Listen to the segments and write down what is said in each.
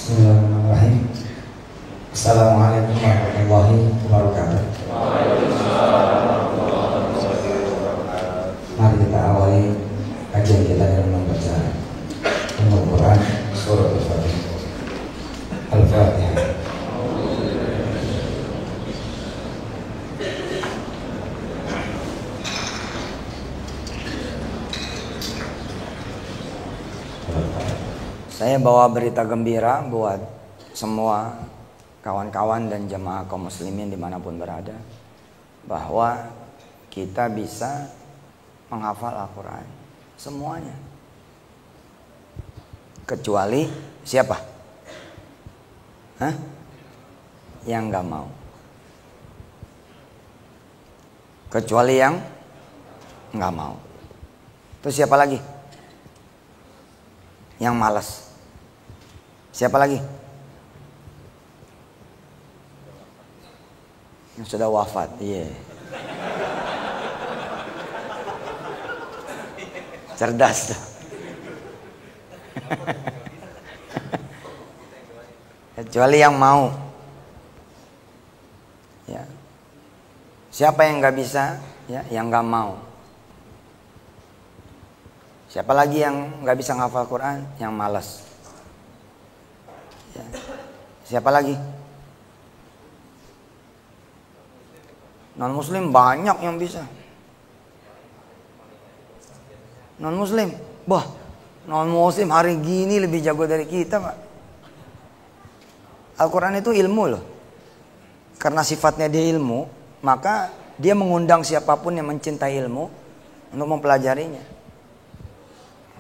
Bismillahirrahmanirrahim. Assalamualaikum warahmatullahi wabarakatuh. Mari kita awali kajian kita dengan membaca Al-Quran surah Al-Fatihah. Al-Fatihah. Saya bawa berita gembira buat semua kawan-kawan dan jemaah kaum muslimin dimanapun berada, bahwa kita bisa menghafal Al-Quran semuanya, kecuali siapa? Yang gak mau. Kecuali yang gak mau. Terus siapa lagi? Yang malas. Siapa lagi? Yang sudah wafat. Iya. Cerdas tuh. Kecuali yang mau. Ya. Siapa yang nggak bisa? Ya, yang nggak mau. Siapa lagi yang nggak bisa ngafal Quran? Yang malas. Ya. Siapa lagi? Non muslim banyak yang bisa. Non muslim, non muslim hari gini lebih jago dari kita, Pak. Al-Quran itu ilmu loh. Karena sifatnya dia ilmu, maka dia mengundang siapapun yang mencintai ilmu untuk mempelajarinya.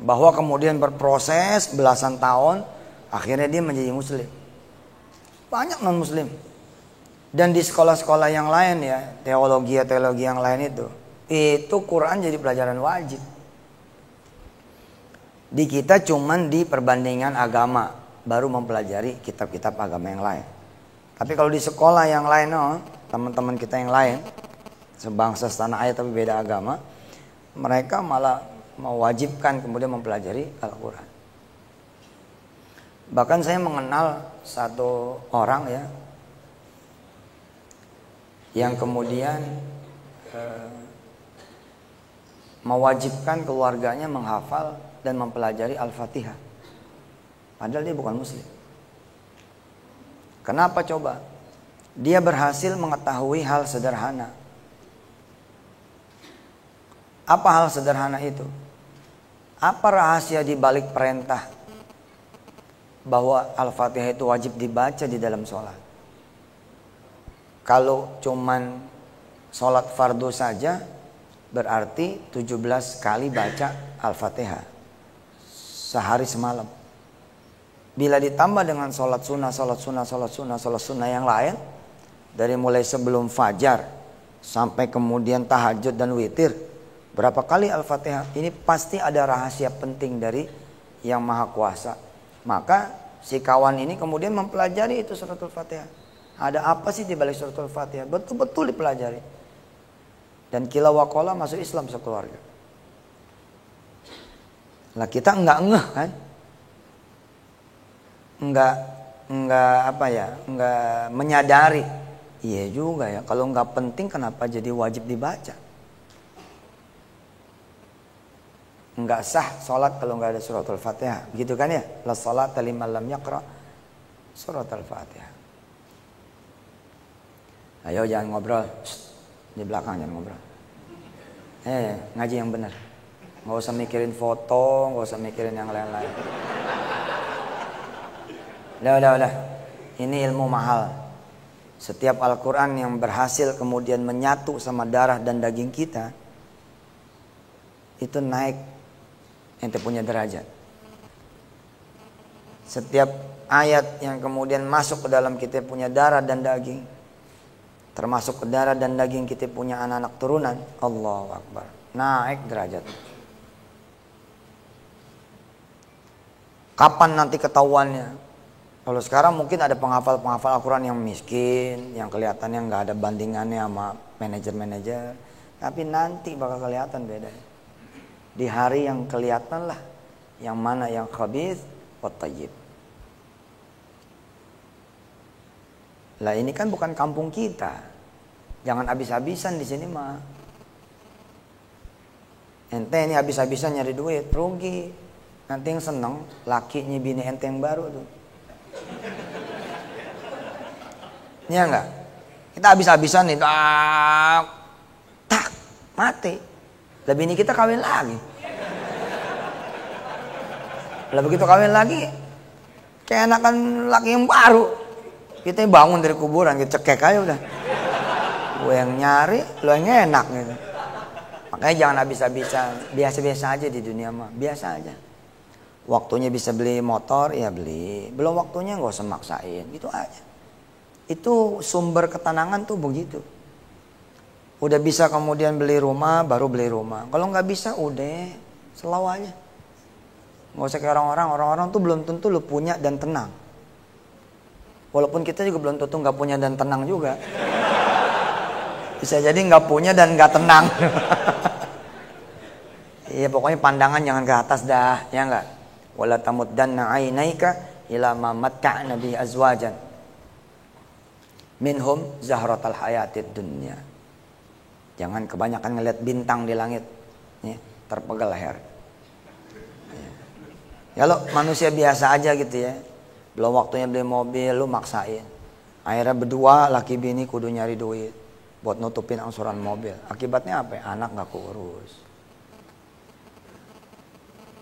Bahwa kemudian berproses belasan tahun, akhirnya dia menjadi muslim. Banyak non muslim. Dan di sekolah-sekolah yang lain ya, teologi yang lain itu Quran jadi pelajaran wajib. Di kita cuman di perbandingan agama baru mempelajari kitab-kitab agama yang lain. Tapi kalau di sekolah yang lain, teman-teman kita yang lain, sebangsa setanah air tapi beda agama, mereka malah mewajibkan kemudian mempelajari Al-Quran. Bahkan saya mengenal satu orang ya, yang kemudian mewajibkan keluarganya menghafal dan mempelajari Al-Fatihah. Padahal dia bukan muslim. Kenapa coba? Dia berhasil mengetahui hal sederhana. Apa hal sederhana itu? Apa rahasia di balik perintah bahwa Al-Fatihah itu wajib dibaca di dalam sholat? Kalau cuman sholat fardu saja, berarti 17 kali baca Al-Fatihah sehari semalam. Bila ditambah dengan sholat sunnah yang lain, dari mulai sebelum fajar sampai kemudian tahajud dan witir, berapa kali Al-Fatihah? Ini pasti ada rahasia penting dari Yang Maha Kuasa. Maka si kawan ini kemudian mempelajari itu surat Al-Fatihah. Ada apa sih di balik surat Al-Fatihah? Betul-betul dipelajari. Dan kila wakola masuk Islam sekeluarga. Lah kita enggak ngeh kan? Enggak menyadari. Iya juga ya, kalau enggak penting kenapa jadi wajib dibaca? Enggak sah sholat kalau enggak ada surat Al-Fatihah. Gitu kan ya? La sholata liman lam yaqra surat Al-Fatihah. Ayo jangan ngobrol. Di belakang jangan ngobrol. Ngaji yang benar. Enggak usah mikirin foto, enggak usah mikirin yang lain-lain. Udah. Ini ilmu mahal. Setiap Al-Quran yang berhasil kemudian menyatu sama darah dan daging kita, itu naik ente punya derajat. Setiap ayat yang kemudian masuk ke dalam kita punya darah dan daging, termasuk ke darah dan daging kita punya anak-anak turunan, Allahu Akbar, naik derajat. Kapan nanti ketahuannya? Kalau sekarang mungkin ada penghafal Al-Quran yang miskin, yang kelihatannya nggak ada bandingannya sama manajer-manajer. Tapi nanti bakal kelihatan bedanya. Di hari yang kelihatan lah, yang mana yang khabith wa thayyib. Lah ini kan bukan kampung kita. Jangan habis-habisan di sini mah. Ente ini habis-habisan nyari duit, rugi. Nanti yang seneng lakinya bini ente yang baru tuh. Iya enggak? Kita habis-habisan nih, tak mati. Lah bini kita kawin lagi. Lah begitu kawin lagi, kayak enakan laki yang baru. Kita bangun dari kuburan, kita cekek aja udah. Gue yang nyari, lo yang enak gitu. Makanya jangan habis-habisan, biasa-biasa aja di dunia mah, biasa aja. Waktunya bisa beli motor, ya beli. Belum waktunya nggak usah maksain, gitu aja. Itu sumber ketenangan tuh begitu. Udah bisa kemudian beli rumah, baru beli rumah. Kalau nggak bisa, udah slow aja. Nggak usah kayak orang-orang tuh belum tentu lu punya dan tenang. Walaupun kita juga belum tentu nggak punya dan tenang juga. Bisa jadi nggak punya dan nggak tenang. Iya pokoknya pandangan jangan ke atas dah, ya nggak. Wala tamuddanna ainaika ila ma matta'na bi azwajan minhum zahratal hayatid dunya. Jangan kebanyakan ngeliat bintang di langit, ya, terpegal leher. Ya lo manusia biasa aja gitu ya. Belum waktunya beli mobil, lu maksain. Akhirnya berdua laki bini kudu nyari duit buat nutupin angsuran mobil. Akibatnya apa? Anak gak keurus.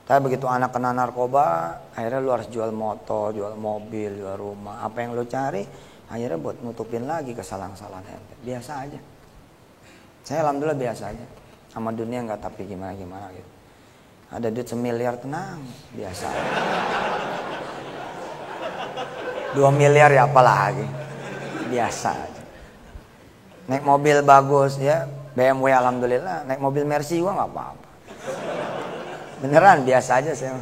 Tapi begitu anak kena narkoba, akhirnya lu harus jual motor, jual mobil, jual rumah. Apa yang lu cari, akhirnya buat nutupin lagi kesalahan-kesalahan ente. Biasa aja. Saya alhamdulillah biasa aja. Sama dunia gak tapi gimana-gimana gitu. Ada duit 1 miliar tenang, biasa. 2 miliar ya apalagi, biasa aja. Naik mobil bagus ya, BMW alhamdulillah. Naik mobil Mercy gua nggak apa-apa. Beneran biasa aja saya.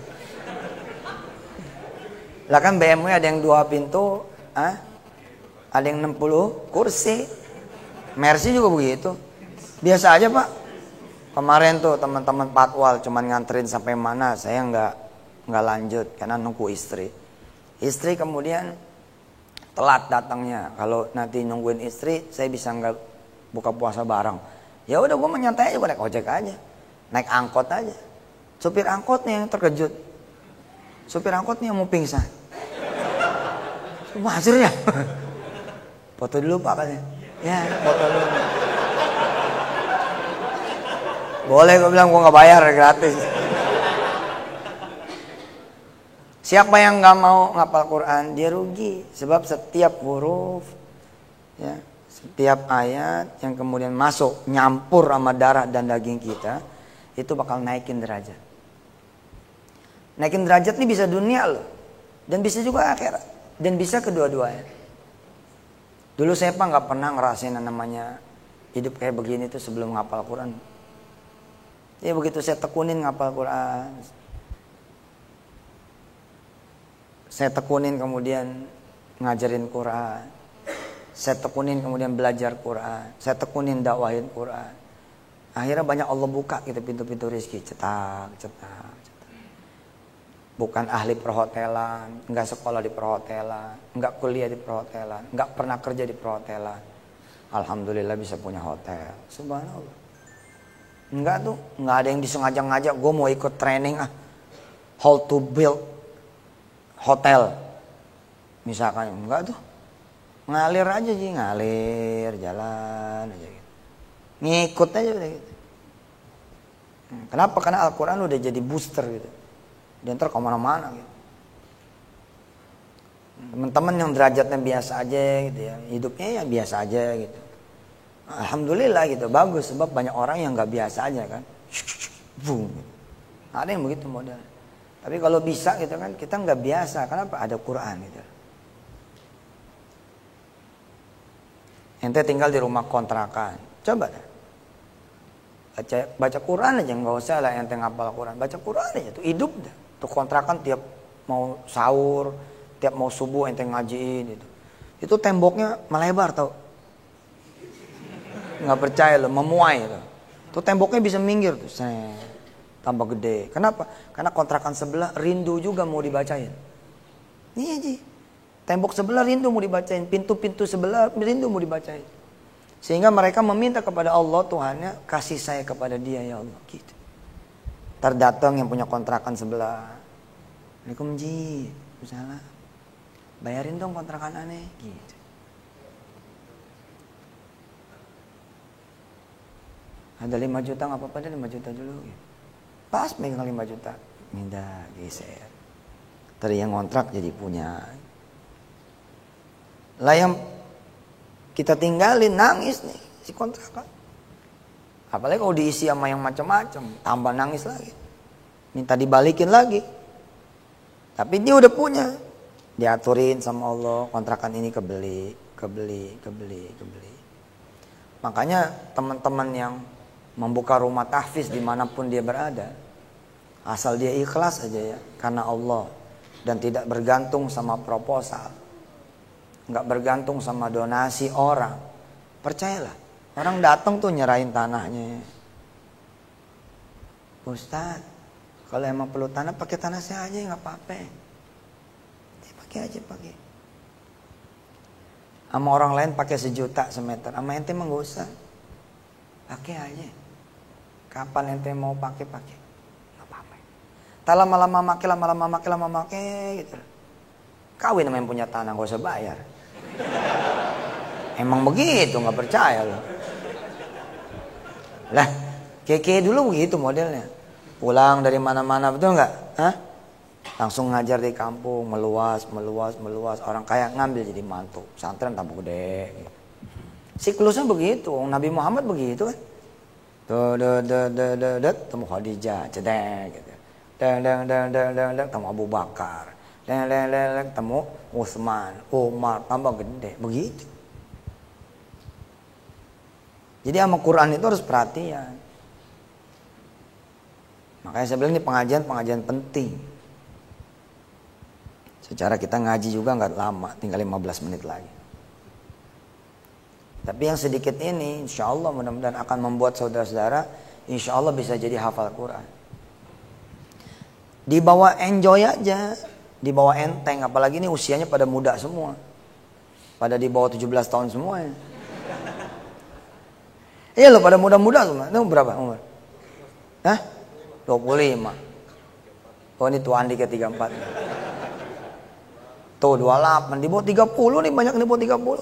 Lah kan BMW ada yang 2 pintu, ada yang 60 kursi. Mercy juga begitu. Biasa aja pak. Kemarin tuh teman-teman patwal cuman nganterin sampai mana, saya nggak lanjut karena nunggu istri. Istri kemudian telat datangnya. Kalau nanti nungguin istri, saya bisa nggak buka puasa bareng. Ya udah, gue menyantai aja, gue naik ojek aja, naik angkot aja. Supir angkotnya yang terkejut. Supir angkotnya yang mau pingsan. Wajar ya? Foto dulu pak katanya. Ya foto dulu. Boleh, gue bilang gue nggak bayar, gratis. Siapa yang nggak mau ngapal Quran, dia rugi. Sebab setiap huruf, ya, setiap ayat yang kemudian masuk nyampur sama darah dan daging kita, itu bakal naikin derajat. Naikin derajat ini bisa dunia loh, dan bisa juga akhirat, dan bisa kedua-duanya. Dulu saya pak nggak pernah ngerasain namanya hidup kayak begini tuh sebelum ngapal Quran. Ya begitu saya tekunin ngapal Quran, saya tekunin kemudian ngajarin Quran, saya tekunin kemudian belajar Quran, saya tekunin dakwahin Quran. Akhirnya banyak Allah buka gitu pintu-pintu rezeki, cetak. Bukan ahli perhotelan, nggak sekolah di perhotelan, nggak kuliah di perhotelan, nggak pernah kerja di perhotelan. Alhamdulillah bisa punya hotel, subhanallah. Enggak tuh, enggak ada yang disengaja-ngajak. Gue mau ikut training how to build hotel misalkan. Enggak tuh, ngalir aja sih, ngalir jalan aja gitu. Ngikut aja udah gitu. Kenapa? Karena Al-Quran udah jadi booster gitu. Dia ntar kemana-mana gitu. Teman-teman yang derajatnya biasa aja gitu ya, hidupnya ya biasa aja gitu. Alhamdulillah gitu, bagus. Sebab banyak orang yang gak biasa aja kan. Boom. Ada yang begitu modal. Tapi kalau bisa gitu kan, kita gak biasa. Kenapa? Ada Quran gitu. Ente tinggal di rumah kontrakan, coba dah. Baca Quran aja, gak usah lah ente ngapal Quran. Baca Quran aja, tuh hidup dah. Tuh kontrakan tiap mau sahur, tiap mau subuh ente ngajiin gitu. Itu temboknya melebar tau. Nggak percaya loh, memuai loh. Tuh temboknya bisa minggir tuh, tambah gede. Kenapa? Karena kontrakan sebelah rindu juga mau dibacain. Iya Ji. Tembok sebelah rindu mau dibacain, pintu-pintu sebelah rindu mau dibacain. Sehingga mereka meminta kepada Allah, Tuhannya, kasih saya kepada dia ya Allah. Gitu. Terdatang yang punya kontrakan sebelah. Assalamualaikum Ji, misalnya, bayarin dong kontrakan aneh. Gitu. Ada 5 juta nggak apa-apa deh, 5 juta dulu. Pas megang 5 juta, minta geser. Tadi yang kontrak jadi punya. Lah yang kita tinggalin nangis nih si kontrakan. Apalagi kalau diisi sama yang macam-macam, tambah nangis lagi. Minta dibalikin lagi. Tapi dia udah punya. Diaturin sama Allah, kontrakan ini kebeli. Makanya teman-teman yang membuka rumah tahfiz dimanapun dia berada, asal dia ikhlas aja ya, karena Allah, dan tidak bergantung sama proposal, nggak bergantung sama donasi orang. Percayalah, orang datang tuh nyerahin tanahnya. Ustaz, kalau emang perlu tanah, pakai tanah saya aja nggak apa-apa. Pakai aja. Sama orang lain pakai 1 juta semeter, sama ente mah nggak usah. Pakai aja. Kapan ente mau pakai, nggak apa-apa. Tak lama-lama makai gitu. Kawin sama yang punya tanah, nggak usah bayar. Emang begitu, nggak percaya loh. Lah, keke dulu begitu modelnya. Pulang dari mana-mana, betul nggak? Hah? Langsung ngajar di kampung, meluas. Orang kaya ngambil jadi mantu. Pesantren tambah gede. Gitu. Siklusnya begitu. Nabi Muhammad begitu kan. Temu Khadijah, cedek gitu. Temu Abu Bakar. Temu Utsman, Umar, tambah gede. Begitu. Jadi sama Quran itu harus perhatian. Makanya saya bilang ini pengajian penting. Secara kita ngaji juga nggak lama, tinggal 15 menit lagi. Tapi yang sedikit ini, insya Allah mudah-mudahan akan membuat saudara-saudara, insya Allah bisa jadi hafal Quran. Dibawa enjoy aja, dibawa enteng, apalagi ini usianya pada muda semua, pada di bawah 17 tahun semua. Iya loh, pada muda-muda semua. Itu berapa umur? Hah? 25. Oh ini tuan di ke-34. Tuh 28, di bawah 30 nih, banyak di bawah 30.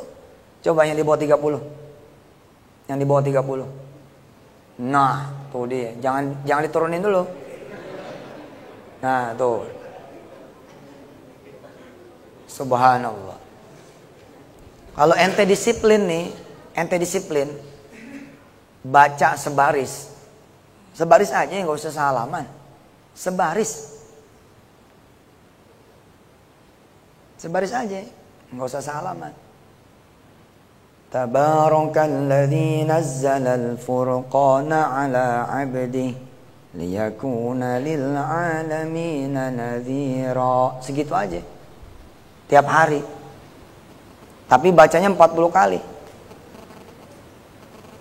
Coba yang di bawah 30. Yang di bawah 30. Nah, tuh dia. Jangan diturunin dulu. Nah, tuh. Subhanallah. Kalau ente disiplin nih, baca sebaris. Sebaris aja, nggak usah salaman. Sebaris aja, nggak usah salaman. Tabarakalladzi nazzalal furqana ala 'abdihi liyakuna lil 'alamina nadhira. Segitu aja. Tiap hari. Tapi bacanya 40 kali.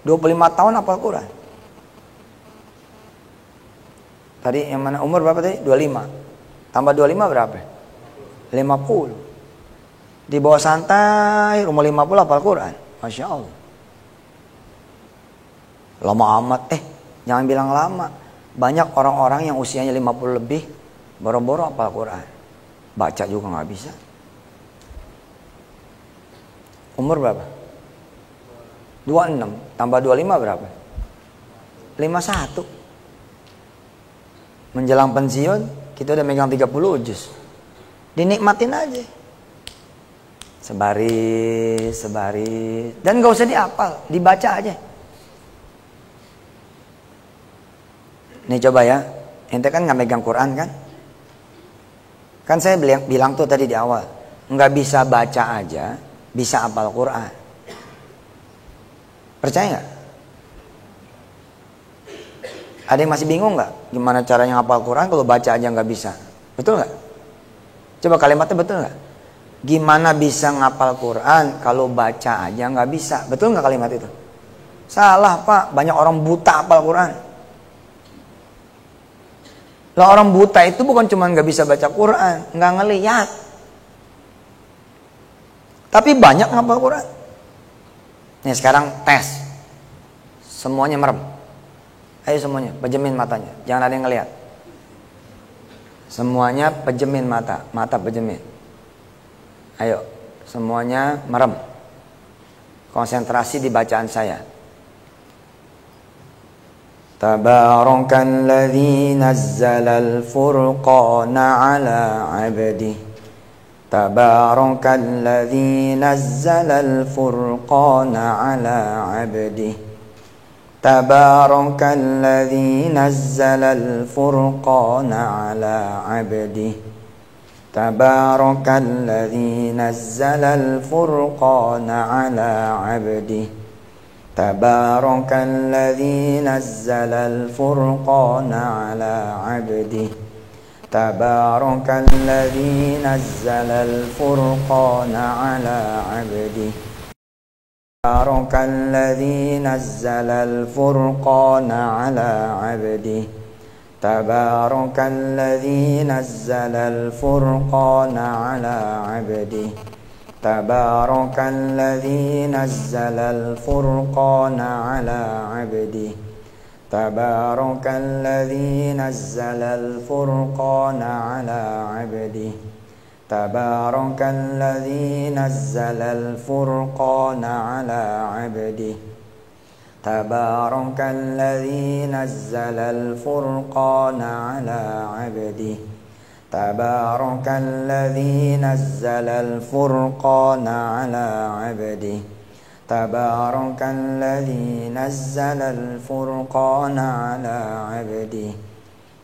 25 tahun hafal Quran. Tadi yang mana umur berapa tadi? 25. Tambah 25 berapa? 50. Di bawah santai, umur 50 hafal Quran. Masya Allah. Lama amat. Jangan bilang lama. Banyak orang-orang yang usianya 50 lebih, boro-boro hafal Quran. Baca juga gak bisa. Umur berapa? 26. Tambah 25 berapa? 51. Menjelang pensiun, kita udah megang 30 juz. Dinikmatin aja. Sebaris. Dan gak usah dihafal, dibaca aja. Nih coba ya, ente kan gak megang Quran kan? Kan saya bilang tuh tadi di awal, gak bisa baca aja, bisa hafal Quran. Percaya gak? Ada yang masih bingung gak? Gimana caranya hafal Quran kalau baca aja gak bisa? Betul gak? Coba kalimatnya betul gak? Gimana bisa ngapal Quran kalau baca aja nggak bisa? Betul nggak kalimat itu? Salah Pak, banyak orang buta hafal Quran. Lah orang buta itu bukan cuma nggak bisa baca Quran, nggak ngelihat. Tapi banyak ngapal Quran. Nih sekarang tes. Semuanya merem. Ayo semuanya, pejemin matanya. Jangan ada yang ngelihat. Semuanya pejemin mata. Mata pejemin. Ayo, semuanya merem. Konsentrasi di bacaan saya. Tabarakalladzi nazzalal furqana ala 'abdihi. Tabarakalladzi nazzalal furqana ala 'abdihi. Tabarakalladzi nazzalal furqana ala 'abdihi. Tabarakalladzi nazzalal furqana ala 'abdihi. Tabarakalladzi nazzalal furqana ala 'abdihi. Tabarakalladzi nazzalal furqana ala 'abdihi. Tabarakalladzi nazzalal furqana ala 'abdihi. Tabarakalladzi nazzalal furqana ala 'abdihi. Tabarakalladzi nazzalal furqana ala 'abdihi. Tabarakalladzi nazzalal furqana ala 'abdihi. Tabarakalladzi nazzalal furqana ala 'abdihi. Tabarakalladzi nazzalal furqana ala 'abdihi. Tabarakalladzi nazzalal furqana ala 'abdihi. Tabarakalladzi nazzalal furqana ala 'abdihi.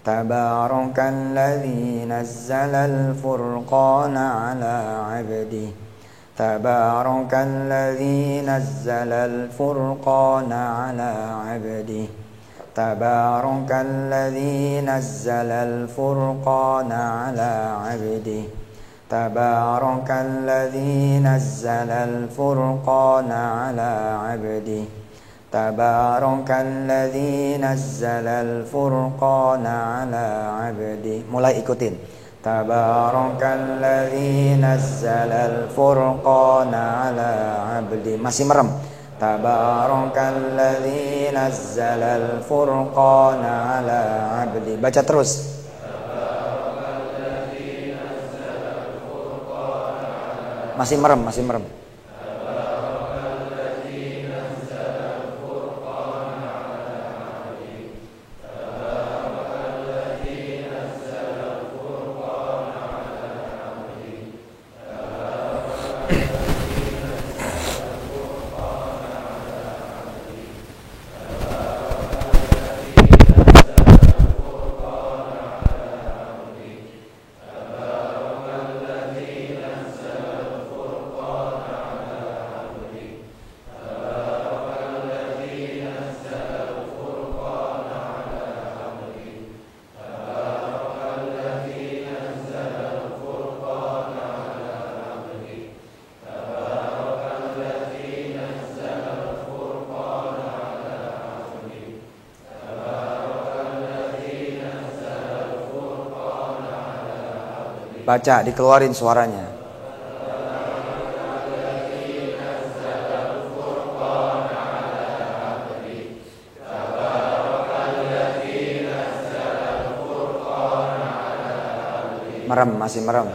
Tabarakalladzi nazzalal furqana ala 'abdihi. Tabarakalladzi nazzalal furqana ala 'abdihi. Tabarakalladzi nazzalal furqana ala 'abdihi. Tabarakalladzi nazzalal furqana ala 'abdihi. Tabarakalladzi nazzalal furqana ala 'abdihi. Mulai ikutin. Tabarakalladzi nazzalal furqana ala 'abdihi. Masih merem. Tabarakalladzi nazzalal furqana ala 'abdihi. Baca terus. Masih merem, masih merem. Baca, dikeluarin suaranya. Merem, masih merem.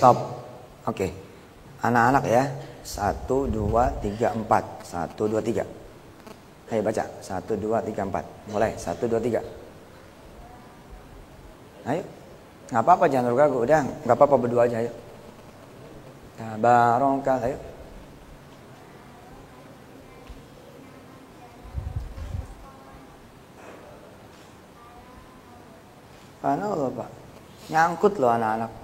Stop. Oke. Anak-anak ya. 1, 2, 3, 4. 1, 2, 3. Ayo baca. 1, 2, 3, 4. Mulai. 1, 2, 3. Ayo. Nggak apa-apa, jangan terganggu. Udah, nggak apa-apa, berdua aja. Ayo. Tabarakal. Ayo. Karena loh Pak. Nyangkut loh anak-anak.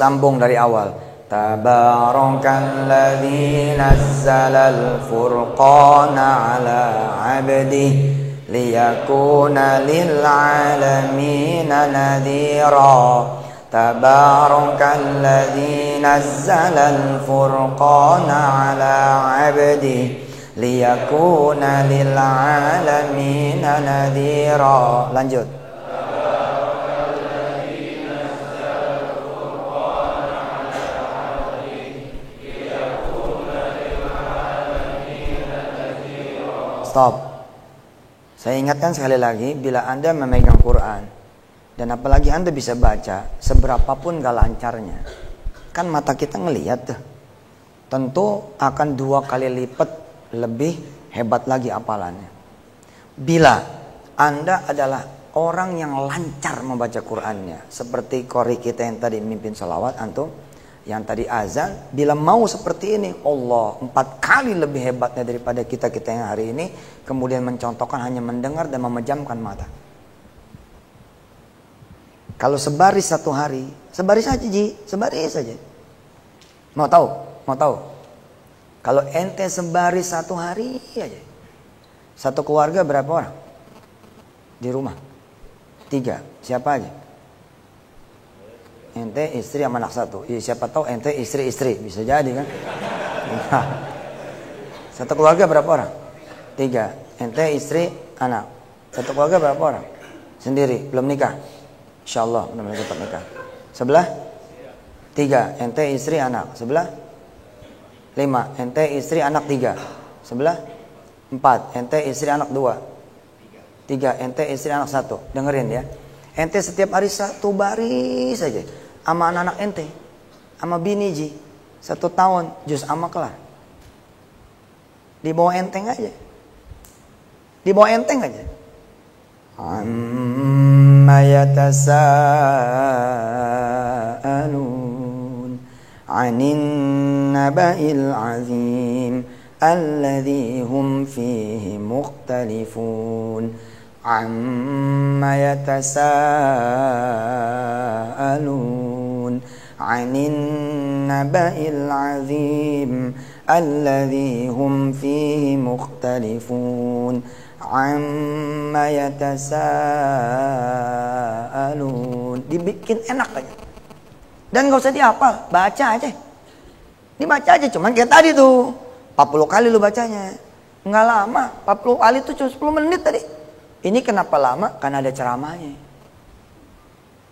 sambung dari awal. Tabarakalladzi nazzalal furqana ala 'abdihi liyakuna lil 'alamina nadhira. Tabarakalladzi nazzalal furqana ala 'abdihi liyakuna lil 'alamina nadhira. Lanjut. Stop. Saya ingatkan sekali lagi, bila Anda memegang Quran dan apalagi Anda bisa baca, seberapapun gak lancarnya, kan mata kita ngelihat tuh, tentu akan 2 kali lipat lebih hebat lagi apalannya. Bila Anda adalah orang yang lancar membaca Qurannya, seperti qori kita yang tadi mimpin salawat, antum yang tadi azan, bila mau seperti ini, Allah 4 kali lebih hebatnya daripada kita-kita yang hari ini kemudian mencontohkan hanya mendengar dan memejamkan mata. Kalau sebaris 1 hari, sebaris saja Ji, sebaris saja. Mau tahu? Kalau ente sebaris 1 hari aja, satu keluarga berapa orang di rumah? 3, siapa aja? Ente istri sama anak 1. Ya, siapa tahu ente istri-istri, bisa jadi kan? Nah, satu keluarga berapa orang? 3. Ente istri, anak. Satu keluarga berapa orang? Sendiri, belum nikah. Insyaallah mudah-mudahan cepat nikah. Sebelah? 3. Ente istri, anak. Sebelah? 5. Ente istri, anak 3. Sebelah? 4. Ente istri, anak 2. 3. Ente istri, anak 1. Dengerin ya. Ente setiap hari 1 baris saja sama anak-anak ente, sama bini Ji, 1 tahun juz amma kelar. Di bawah enteng aja. Di bawah enteng aja. Amma yatasaalun 'anin naba'il 'azim alladzi hum fihi mukhtalifun. Amma yatasaalun 'anin naba'il 'azim alladzi hum fihi mukhtalifun. Amma yatasaalun. Dibikin enak aja. Dan gak usah dihafal, baca aja. Dibaca aja, cuman kayak tadi tuh 40 kali lu bacanya. Nggak lama, 40 kali itu cuma 10 menit tadi. Ini kenapa lama? Karena ada ceramahnya.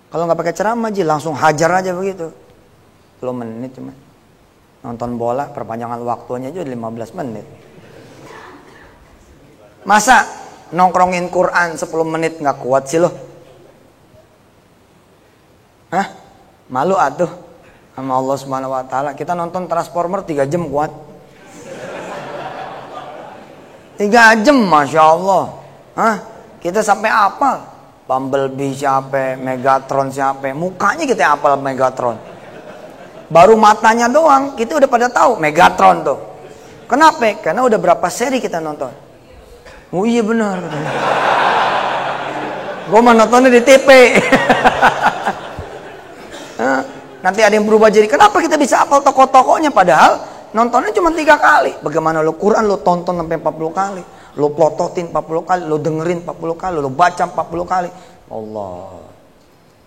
Kalau nggak pakai ceramah Ji, langsung hajar aja begitu. 10 menit cuma. Nonton bola, perpanjangan waktunya aja 15 menit. Masa nongkrongin Quran 10 menit nggak kuat sih lo? Hah? Malu atuh sama Allah Subhanahu wa taala. Kita nonton Transformer 3 jam kuat. 3 jam, Masya Allah. Hah? Kita sampai apal. Bumblebee siapa, Megatron siapa. Mukanya kita apal Megatron. Baru matanya doang, kita udah pada tahu Megatron tuh. Kenapa? Karena udah berapa seri kita nonton. Oh iya benar. Gue mah nontonnya di TV. Nanti ada yang berubah jadi, kenapa kita bisa apal tokoh-tokohnya padahal nontonnya cuma 3 kali. Bagaimana lo Quran lo tonton sampai 40 kali. Lo plototin 40 kali, lo dengerin 40 kali, lo baca 40 kali. Allah.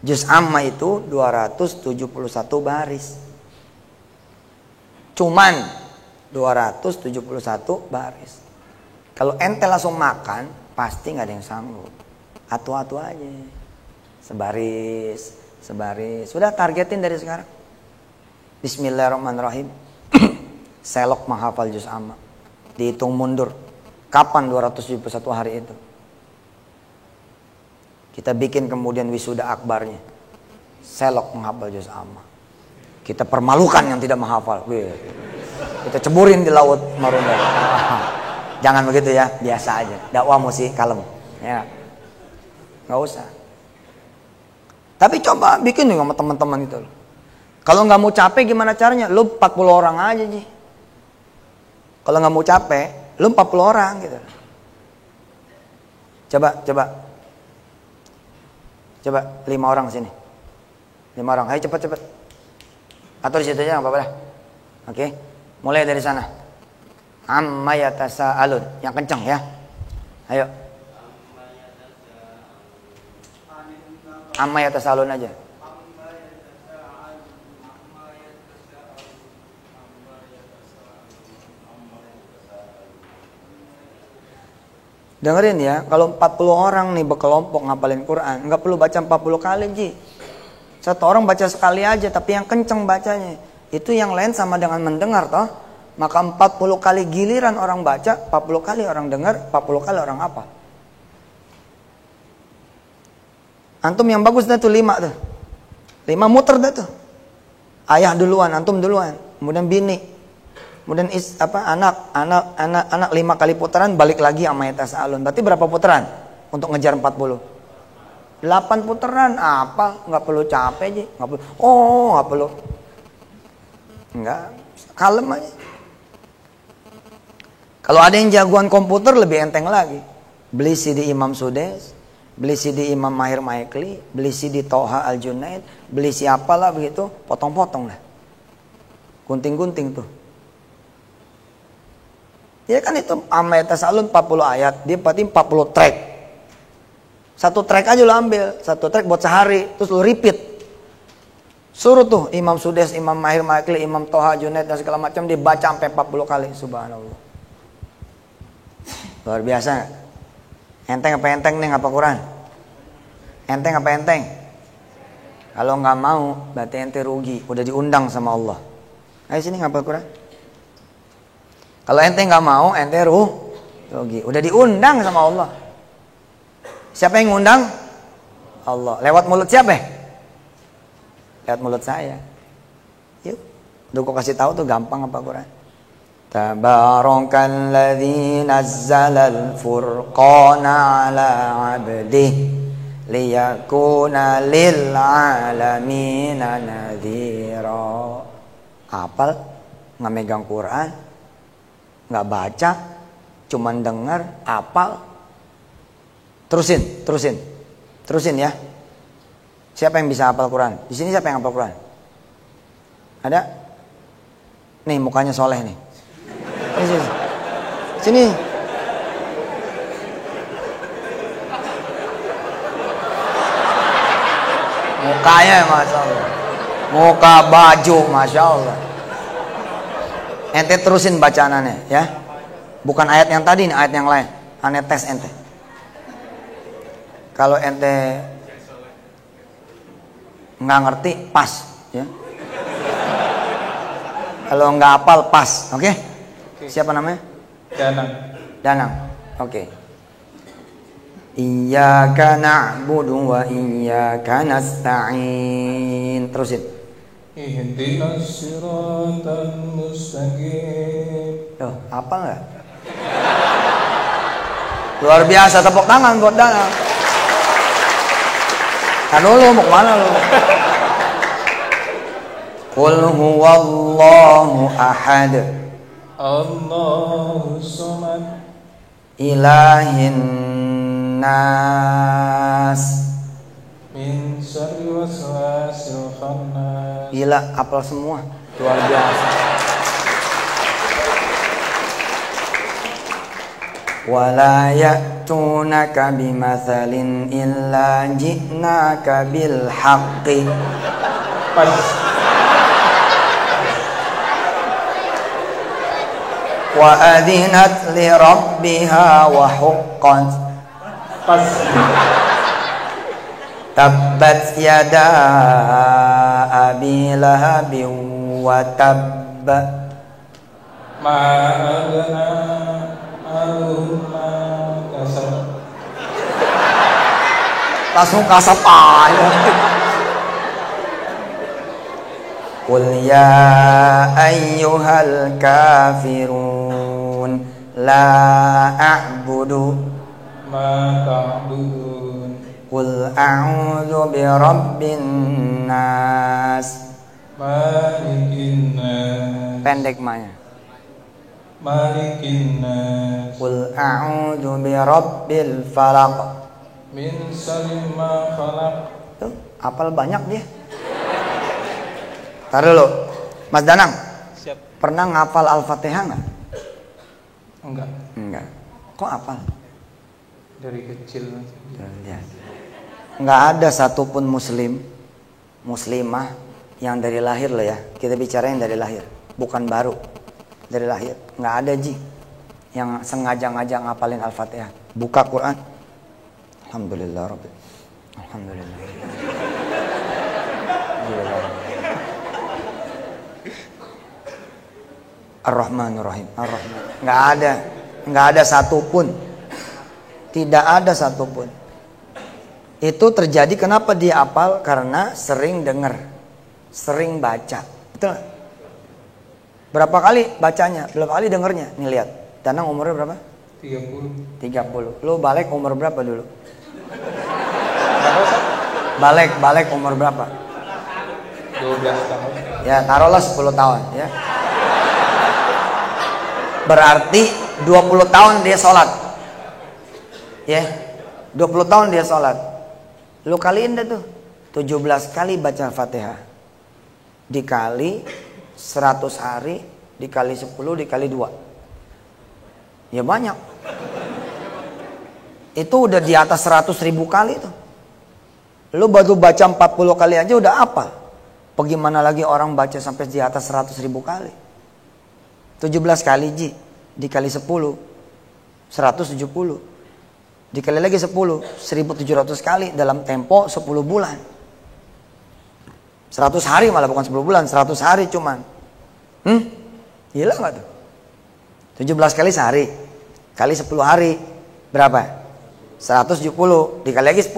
Juz amma itu 271 baris. Cuman 271 baris. Kalau ente langsung makan, pasti gak ada yang sanggup. Atu-atu aja. Sebaris. Sudah targetin dari sekarang. Bismillahirrahmanirrahim. Selok menghafal juz amma. Dihitung mundur. Kapan 271 hari itu? Kita bikin kemudian wisuda akbarnya. Selok menghafal juz amma. Kita permalukan yang tidak menghafal. Kita ceburin di laut Marunda. Jangan begitu ya, biasa aja. Dakwah mesti kalem. Ya. Nggak usah. Tapi coba bikin nih sama teman-teman itu. Kalau nggak mau capek gimana caranya? Lu 40 orang aja Ji. Kalau nggak mau capek, lu 40 orang gitu. Coba 5 orang sini. 5 orang, ayo cepet. Atau di situ aja nggak apa-apa dah. Oke. Mulai dari sana. Amma yatasaalun. Yang kencang ya. Ayo. Amma yatasaalun aja. Dengerin ya, kalau 40 orang nih berkelompok ngapalin Quran, nggak perlu baca 40 kali, Ji. Satu orang baca sekali aja, tapi yang kenceng bacanya. Itu yang lain sama dengan mendengar, toh. Maka 40 kali giliran orang baca, 40 kali orang dengar, 40 kali orang apa. Antum yang bagus dah tuh 5 tuh. 5 muter dah tuh. Ayah duluan, antum duluan, kemudian bini. Kemudian anak 5 kali putaran, balik lagi amma yatasaalun. Berarti berapa putaran untuk ngejar 40? 8 putaran. Apa? Nggak perlu capek aja. Nggak perlu. Oh, nggak perlu. Nggak. Kalem aja. Kalau ada yang jagoan komputer lebih enteng lagi. Beli CD Imam Sudes, beli CD Imam Mahir Maikli, beli CD Toha Al-Junaid, beli siapalah begitu, potong-potong lah. Gunting-gunting tuh. Ya kan itu amma yatasaalun 40 ayat, dia berarti 40 track. Satu track aja lo ambil, satu track buat sehari, terus lo repeat. Suruh tuh Imam Sudes, Imam Mahir Maikli, Imam Toha Junaid dan segala macam dibaca sampai 40 kali, subhanallah. Luar biasa. Enteng apa enteng nih ngapa Quran? Enteng apa enteng? Kalau nggak mau berarti ente rugi, udah diundang sama Allah. Ayo sini ngapa Quran? Kalau ente nggak mau, ente rugi. Udah diundang sama Allah. Siapa yang ngundang? Allah. Lewat mulut siapa? Lewat mulut saya. Yuk, udah gua kasih tahu tuh gampang apa Quran. Tabarakalladzi nazzalal furqana ala 'abdihi liyakuna lil 'alamina nadhira. Hafal, nggak megang Quran, nggak baca, cuman dengar, hafal. Terusin ya. Siapa yang bisa hafal Quran? Di sini siapa yang hafal Quran? Ada? Nih mukanya soleh nih. Sini. Mukanya masya Allah. Muka baju masya Allah. Ente terusin bacaannya ya. Bukan ayat yang tadi nih, ayat yang lain. Ane tes ente. Kalau ente nggak ngerti, pas ya. Kalau nggak hafal, pas, oke? Siapa namanya? Danang. Oke. Iyyaka na'budu wa iyyaka nasta'in. Terusin. Ihdinas siratal mustaqim. Loh, apa enggak? Luar biasa, tepuk tangan buat Danang. Kan lu mau kemana lu? Qul huwallahu ahad. Allahus samad. Ilahin nas. Min syarri waswasil khannas. Gila, apal semua. Luar biasa. Wala ya'tunaka bimathalin illa ji'naka bil haqqi. Wa adhinat li rabbiha wa huqqat. Tabbat yada abi lahabin wa tabba. Ma agna alumma kasab. Langsung kasap aja. Qul ya ayyuhal kafirun la a'budu Ma ta'budun. Qul a'udzu birabbin nas. Malikin nas. Pendek manya. Malikin nas. Qul a'udzu birabbil falaq. Min syarri ma khalaq. Tuh, hafal banyak dia. Tar dulu. Mas Danang, Siap. pernah ngapal Al-Fatihah nggak? Enggak. Enggak. Kok hafal? Dari kecil. Lihat. Nggak ada satupun muslimah yang dari lahir loh ya. Kita bicara yang dari lahir, bukan baru. Dari lahir. Nggak ada Ji yang sengaja-ngaja ngapalin Al-Fatihah. Buka Quran. Alhamdulillah Rabbil. Alhamdulillah. Ar-Rahmanur Rahim. Ar-Rahman. Nggak ada satupun. Tidak ada satupun. Itu terjadi kenapa dia hafal? Karena sering dengar, sering baca. Betul? Berapa kali bacanya? Berapa kali dengarnya? Nih lihat. Danang umurnya berapa? 30. 30. Lu balik umur berapa dulu? Berapa sih? Balik umur berapa? 12 tahun. Ya taruhlah 10 tahun ya. Berarti 20 tahun dia sholat. Ya 20 tahun dia sholat. Lu kaliin dah tuh 17 kali baca Fatihah. Dikali 100 hari, dikali 10, dikali 2. Ya banyak. Itu udah di atas 100.000 kali tuh. Lu baru baca 40 kali aja udah apa? Bagaimana lagi orang baca sampai di atas 100.000 kali? 17 kali Ji, dikali 10, 170. Dikali lagi 10, 1.700 kali dalam tempo 10 bulan. 100 hari malah bukan 10 bulan, 100 hari cuman. Gila gak tuh? 17 kali sehari, kali 10 hari, berapa? 170, dikali lagi 10,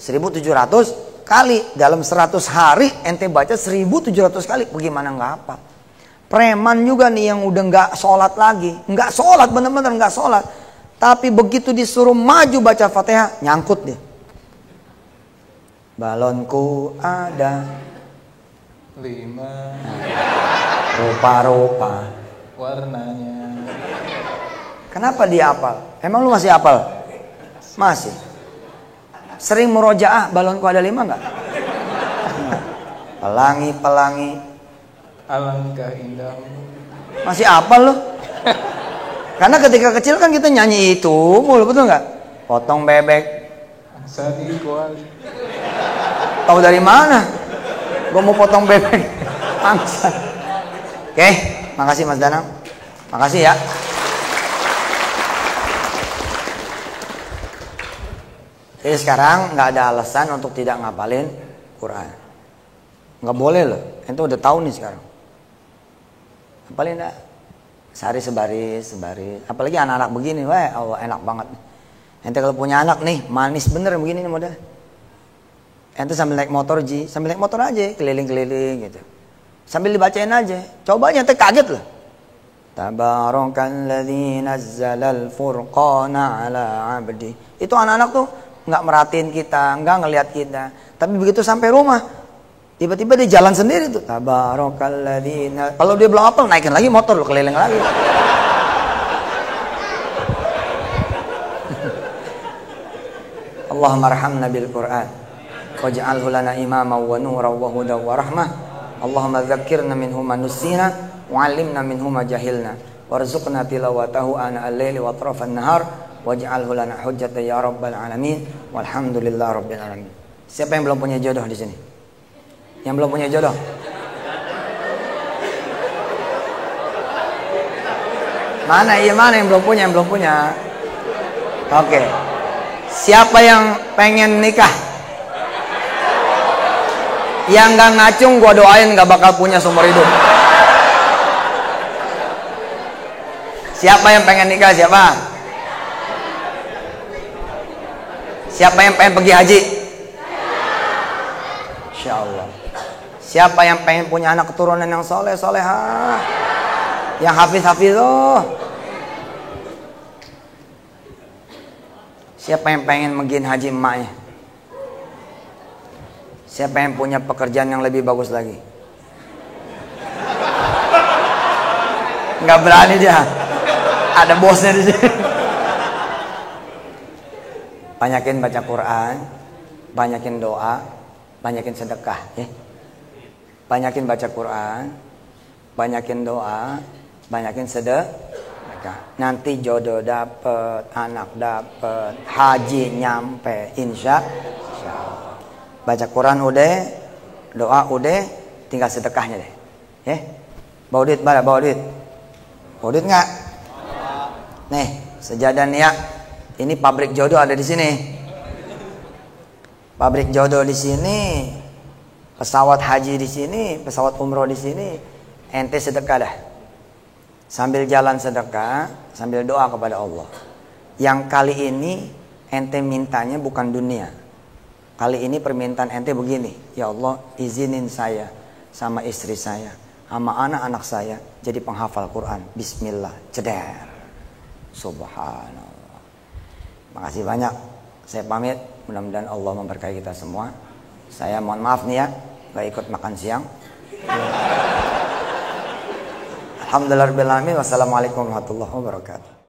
1.700 kali. Dalam 100 hari ente baca 1.700 kali, bagaimana gak apa? Preman juga nih yang udah gak sholat lagi. Gak sholat, bener-bener gak sholat. Tapi begitu disuruh maju baca Fatihah, nyangkut dia. Balonku ada 5 rupa-rupa warnanya. Kenapa dia hafal? Emang lu masih hafal? Masih. Sering murojaah balonku ada 5 enggak? Pelangi-pelangi Alangkah indahmu. masih hafal lu? Karena ketika kecil kan kita nyanyi itu mulu, betul nggak? Potong bebek. Sadi kuali. Tahu dari mana? Gue mau potong bebek. Angsa. Oke, makasih Mas Danang. Makasih ya. Jadi sekarang nggak ada alasan untuk tidak ngapalin Quran. Nggak boleh loh. Ente udah tahu nih sekarang. Ngapalin dah. Sehari sebaris. Apalagi anak-anak begini, wah Allah enak banget. Ente kalau punya anak nih, manis bener begini nih model. Ente sambil naik motor Ji, sambil naik motor aja, keliling-keliling gitu. Sambil dibacain aja. Coba aja ente kaget loh. Tabarakalladzi nazzalal furqana ala 'abdi. Itu anak-anak tuh nggak merhatiin kita, nggak ngelihat kita. Tapi begitu sampai rumah, tiba-tiba dia jalan sendiri tuh. Tabarakalladzi. Kalau dia belum hafal, naikin lagi motor lo, keliling lagi. Allahumma arhamna bil Qur'an waj'alhu lana imama wa nuran wa hudan wa rahmah. Allahumma dzakkirna minhu ma nusina wa 'allimna minhu ma jahilna warzuqna tilawatahu ana al-laili wa atrafan nahar waj'alhu lana hujjatan ya rabbal alamin walhamdulillahi rabbil alamin. Siapa yang belum punya jodoh di sini? Yang belum punya jodoh? Mana yang belum punya? Yang belum punya. Oke. Siapa yang pengen nikah? Yang gak ngacung gua doain gak bakal punya seumur hidup. Siapa yang pengen nikah? Siapa? Siapa yang pengen pergi haji? Insya Allah. Siapa yang pengen punya anak keturunan yang soleh solehah, yang hafiz oh. Siapa yang pengen megin haji emaknya? Siapa yang punya pekerjaan yang lebih bagus lagi? Nggak berani dia. Ada bosnya di sini. Banyakin baca Quran, banyakin doa, banyakin sedekah, ya. Banyakin baca Quran, banyakin doa, banyakin sedekah. Nanti jodoh dapet, anak dapet, haji nyampe, insya Allah. Baca Quran udah, doa udah, tinggal sedekahnya deh. Ya, bawa duit, bawa duit. Bawa duit nggak? Nih, sejadah nih ya. Ini pabrik jodoh ada di sini. Pabrik jodoh di sini. Pesawat haji di sini, pesawat umroh di sini. Ente sedekah dah. Sambil jalan sedekah, sambil doa kepada Allah. Yang kali ini ente mintanya bukan dunia. Kali ini permintaan ente begini. Ya Allah, izinin saya sama istri saya, sama anak-anak saya jadi penghafal Quran. Bismillah, ceder. Subhanallah. Makasih banyak. Saya pamit. Mudah-mudahan Allah memberkahi kita semua. Saya mohon maaf nih ya, gak ikut makan siang. Alhamdulillahirabbil alamin. Wassalamualaikum warahmatullahi wabarakatuh.